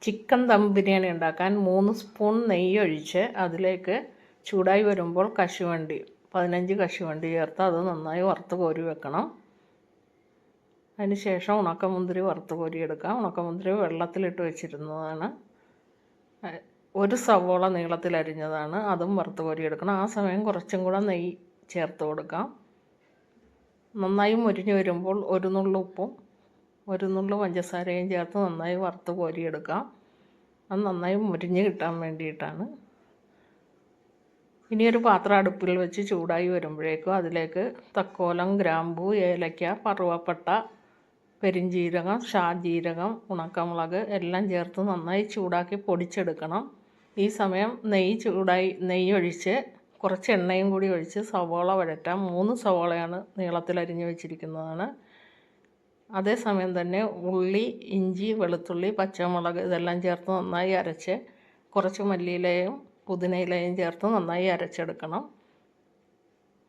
Chicken dum biryani ഉണ്ടാക്കാൻ 3 spoon നെയ്യ് ഒഴിച്ച് അതിലേക്ക് ചൂടായി വരുമ്പോൾ കശുവണ്ടി 15 കശുവണ്ടി ചേർത്ത് അത് നന്നായി വറുത്ത് കോരി വെക്കണം. അതിന് ശേഷം ഉണക്കമുന്തിരി വറുത്ത് കോരിയെടുക്കാം. ഉണക്കമുന്തിരി വെള്ളത്തിലിട്ട് വെച്ചിരുന്നതാണ്. ഒരു സവോള നീളത്തിൽ അരിഞ്ഞതാണ്, അതും വറുത്ത് കോരിയെടുക്കണം. ആ സമയം കുറച്ചും കൂടെ നെയ്യ് ചേർത്ത് കൊടുക്കാം. നന്നായി മുരിഞ്ഞ് വരുമ്പോൾ ഒരു നുള്ളു ഉപ്പും ഒരു നുള്ളു പഞ്ചസാരയും ചേർത്ത് നന്നായി വറുത്ത് കോരിയെടുക്കാം. അത് നന്നായി മുരിഞ്ഞ് കിട്ടാൻ വേണ്ടിയിട്ടാണ്. ഇനി ഒരു പാത്രം അടുപ്പിൽ വെച്ച് ചൂടായി വരുമ്പോഴേക്കും അതിലേക്ക് തക്കോലം, ഗ്രാമ്പൂ, ഏലക്ക, കറുവപ്പട്ട, പെരിഞ്ജീരകം, ഷാജീരകം, ഉണക്കമുളക് എല്ലാം ചേർത്ത് നന്നായി ചൂടാക്കി പൊടിച്ചെടുക്കണം. ഈ സമയം നെയ്യ് ഒഴിച്ച് കുറച്ച് എണ്ണയും കൂടി ഒഴിച്ച് സവോള വഴറ്റാം. 3 സവോളയാണ് നീളത്തിൽ അരിഞ്ഞ് വെച്ചിരിക്കുന്നതാണ്. അതേസമയം തന്നെ ഉള്ളി, ഇഞ്ചി, വെളുത്തുള്ളി, പച്ചമുളക് ഇതെല്ലാം ചേർത്ത് നന്നായി അരച്ച് കുറച്ച് മല്ലിയിലയും പുതിനയിലയും ചേർത്ത് നന്നായി അരച്ചെടുക്കണം.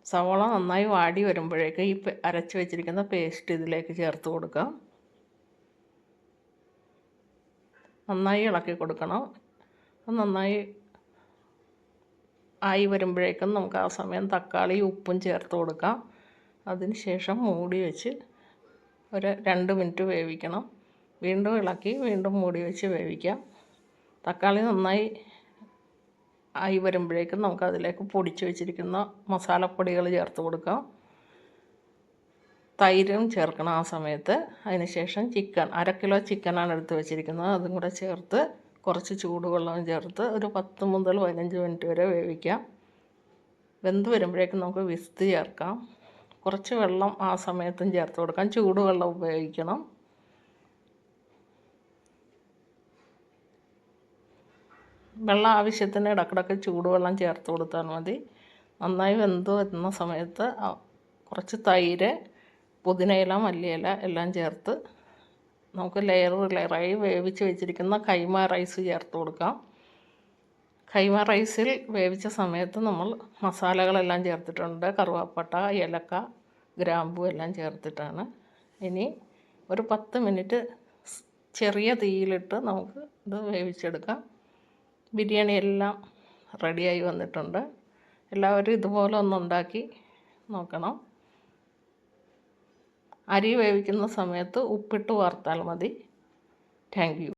സവോള നന്നായി വാടി വരുമ്പോഴേക്ക് ഈ അരച്ച് വെച്ചിരിക്കുന്ന പേസ്റ്റ് ഇതിലേക്ക് ചേർത്ത് കൊടുക്കാം. നന്നായി ഇളക്കി കൊടുക്കണം. നന്നായി ആയി വരുമ്പോഴേക്കും നമുക്ക് ആ സമയം തക്കാളി, ഉപ്പും ചേർത്ത് കൊടുക്കാം. അതിന് ശേഷം മൂടി വെച്ച് ഒരു 2 മിനിറ്റ് വേവിക്കണം. വീണ്ടും ഇളക്കി വീണ്ടും മൂടി വെച്ച് വേവിക്കാം. തക്കാളി നന്നായി ആയി വരുമ്പോഴേക്കും നമുക്ക് അതിലേക്ക് പൊടിച്ച് വെച്ചിരിക്കുന്ന മസാലപ്പൊടികൾ ചേർത്ത് കൊടുക്കാം. തൈരും ചേർക്കണം ആ സമയത്ത്. അതിന് ശേഷം ചിക്കൻ 1/2 കിലോ ചിക്കനാണ് എടുത്ത് വെച്ചിരിക്കുന്നത്, അതും കൂടെ ചേർത്ത് കുറച്ച് ചൂടുവെള്ളവും ചേർത്ത് ഒരു 10 മുതൽ 15 മിനിറ്റ് വരെ വേവിക്കാം. വെന്ത് വരുമ്പോഴേക്കും നമുക്ക് വിസ്ത് ചേർക്കാം. കുറച്ച് വെള്ളം ആ സമയത്തും ചേർത്ത് കൊടുക്കാം. ചൂടുവെള്ളം ഉപയോഗിക്കണം. വെള്ളം ആവശ്യത്തിന് ഇടക്കിടക്ക് ചൂടുവെള്ളം ചേർത്ത് കൊടുത്താൽ മതി. നന്നായി വെന്ത് വരുന്ന സമയത്ത് കുറച്ച് തൈര്, പുതിനയില, മല്ലിയില എല്ലാം ചേർത്ത് നമുക്ക് ലെയറായി വേവിച്ച് വെച്ചിരിക്കുന്ന കൈമ റൈസ് ചേർത്ത് കൊടുക്കാം. കൈമ റൈസിൽ വേവിച്ച സമയത്ത് നമ്മൾ മസാലകളെല്ലാം ചേർത്തിട്ടുണ്ട്. കറുവപ്പട്ട, ഏലക്ക, ഗ്രാമ്പൂ എല്ലാം ചേർത്തിട്ടാണ്. ഇനി ഒരു 10 മിനിറ്റ് ചെറിയ തീയിലിട്ട് നമുക്ക് ഇത് വേവിച്ചെടുക്കാം. ബിരിയാണി എല്ലാം റെഡിയായി വന്നിട്ടുണ്ട്. എല്ലാവരും ഇതുപോലെ ഒന്നുണ്ടാക്കി നോക്കണം. അരി വേവിക്കുന്ന സമയത്ത് ഉപ്പിട്ട് വറുത്താൽ മതി. Thank you.